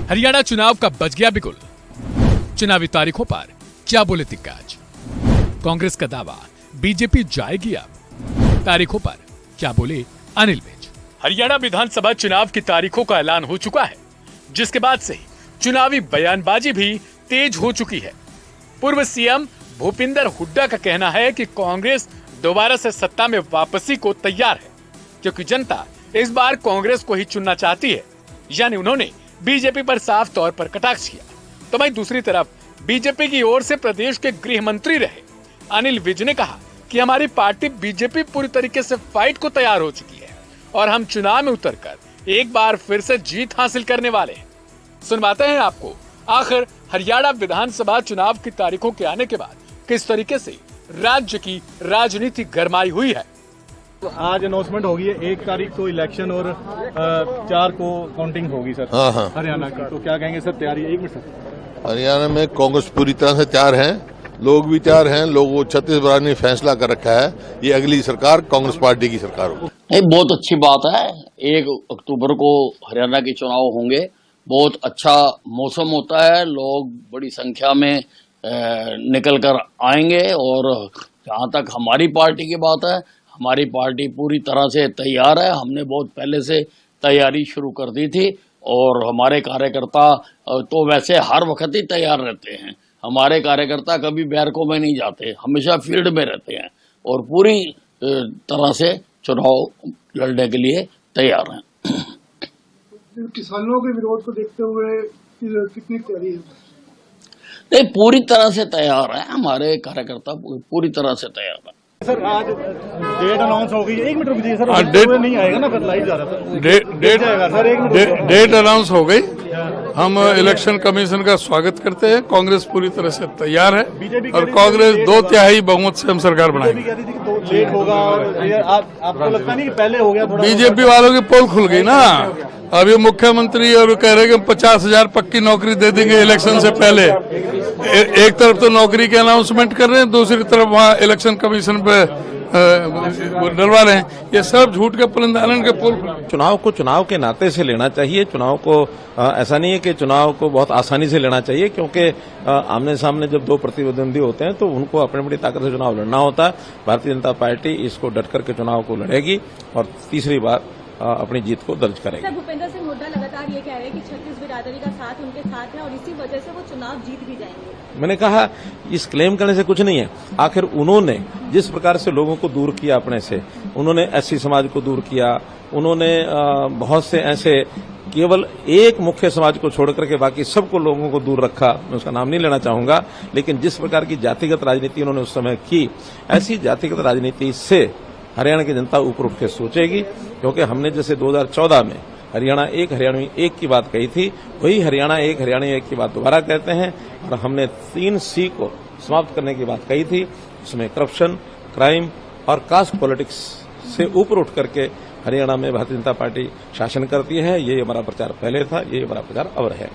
हरियाणा चुनाव का बज गया बिगुल। चुनावी तारीखों पर क्या बोले दिग्गज? कांग्रेस का दावा, बीजेपी जाएगी अब। तारीखों पर क्या बोले अनिल विज? हरियाणा विधानसभा चुनाव की तारीखों का ऐलान हो चुका है, जिसके बाद से चुनावी बयानबाजी भी तेज हो चुकी है। पूर्व सीएम भूपिंदर हुड्डा का कहना है कि कांग्रेस दोबारा से सत्ता में वापसी को तैयार है, क्योंकि जनता इस बार कांग्रेस को ही चुनना चाहती है। यानी उन्होंने बीजेपी पर साफ तौर पर कटाक्ष किया। तो वहीं दूसरी तरफ बीजेपी की ओर से प्रदेश के गृह मंत्री रहे अनिल विज ने कहा कि हमारी पार्टी बीजेपी पूरी तरीके से फाइट को तैयार हो चुकी है और हम चुनाव में उतरकर एक बार फिर से जीत हासिल करने वाले हैं। सुनवाते हैं आपको आखिर हरियाणा विधानसभा चुनाव की तारीखों के आने के बाद किस तरीके से राज्य की राजनीति गरमाई हुई है। आज अनाउंसमेंट होगी है 1 तारीख को इलेक्शन और 4 को काउंटिंग होगी सर। हाँ। हरियाणा की तो क्या कहेंगे सर? तैयारी 1 मिनट सर। हरियाणा में कांग्रेस पूरी तरह से तैयार है, लोग भी तैयार हैं। लोगों छत्तीसगढ़ ने फैसला कर रखा है, ये अगली सरकार कांग्रेस पार्टी की सरकार होगी। नहीं, बहुत अच्छी बात है। 1 अक्टूबर को हरियाणा के चुनाव होंगे। बहुत अच्छा मौसम होता है, लोग बड़ी संख्या में निकल कर आएंगे। और जहाँ तक हमारी पार्टी की बात है, हमारी पार्टी पूरी तरह से तैयार है। हमने बहुत पहले से तैयारी शुरू कर दी थी और हमारे कार्यकर्ता तो वैसे हर वक्त ही तैयार रहते हैं। हमारे कार्यकर्ता कभी बैरकों में नहीं जाते, हमेशा फील्ड में रहते हैं और पूरी तरह से चुनाव लड़ने के लिए तैयार हैं। किसानों के विरोध को देखते हुए कितनी तैयारी है? नहीं, पूरी तरह से तैयार है। हमारे कार्यकर्ता पूरी तरह से तैयार है। सर आज डेट अनाउंस हो गई है। 1 मिनट रुक जाइए सर। डेट नहीं आएगा ना, फिर लाइव जा रहा था। डेट जाएगा सर। 1 मिनट डेट अनाउंस हो गई। हम इलेक्शन कमीशन का स्वागत करते हैं। कांग्रेस पूरी तरह से तैयार है और कांग्रेस 2/3 बहुमत से हम सरकार बनाएगी। कह रही थी कि तो लेट होगा और आपको लगता नहीं कि पहले हो गया? थोड़ा बीजेपी वालों की पोल खुल गई ना। अभी मुख्यमंत्री और कह रहे कि 50,000 पक्की नौकरी दे देंगे इलेक्शन से पहले। एक तरफ तो नौकरी के अनाउंसमेंट कर रहे हैं, दूसरी तरफ वहाँ इलेक्शन कमीशन पे डलवा रहे हैं। ये सब झूठ के पुलिंदालन के पुल। चुनाव को चुनाव के नाते से लेना चाहिए। चुनाव को ऐसा नहीं है कि चुनाव को बहुत आसानी से लेना चाहिए, क्योंकि आमने सामने जब 2 प्रतिद्वंदी होते हैं तो उनको अपनी बड़ी ताकत से चुनाव लड़ना होता है। भारतीय जनता पार्टी इसको डट करके चुनाव को लड़ेगी और तीसरी बार अपनी जीत को दर्ज करेगी। सर, भूपेंद्र सिंह हुड्डा लगातार ये कह रहे हैं कि 36 बिरादरी का साथ उनके साथ है और इसी वजह से वो चुनाव जीत भी जाएंगे। मैंने कहा इस क्लेम करने से कुछ नहीं है। आखिर उन्होंने जिस प्रकार से लोगों को दूर किया अपने से, उन्होंने एससी समाज को दूर किया, उन्होंने बहुत से ऐसे केवल एक मुख्य समाज को छोड़ करके बाकी सबको लोगों को दूर रखा। मैं उसका नाम नहीं लेना चाहूंगा, लेकिन जिस प्रकार की जातिगत राजनीति उन्होंने उस समय की, ऐसी जातिगत राजनीति से हरियाणा की जनता ऊपर उठ के सोचेगी। क्योंकि हमने जैसे 2014 में हरियाणा एक हरियाणवी एक की बात कही थी, वही हरियाणा एक हरियाणवी एक की बात दोबारा कहते हैं। और हमने 3C को समाप्त करने की बात कही थी, उसमें करप्शन, क्राइम और कास्ट पॉलिटिक्स से ऊपर उठ करके हरियाणा में भारतीय जनता पार्टी शासन करती है। ये हमारा प्रचार पहले था, ये हमारा प्रचार अब है।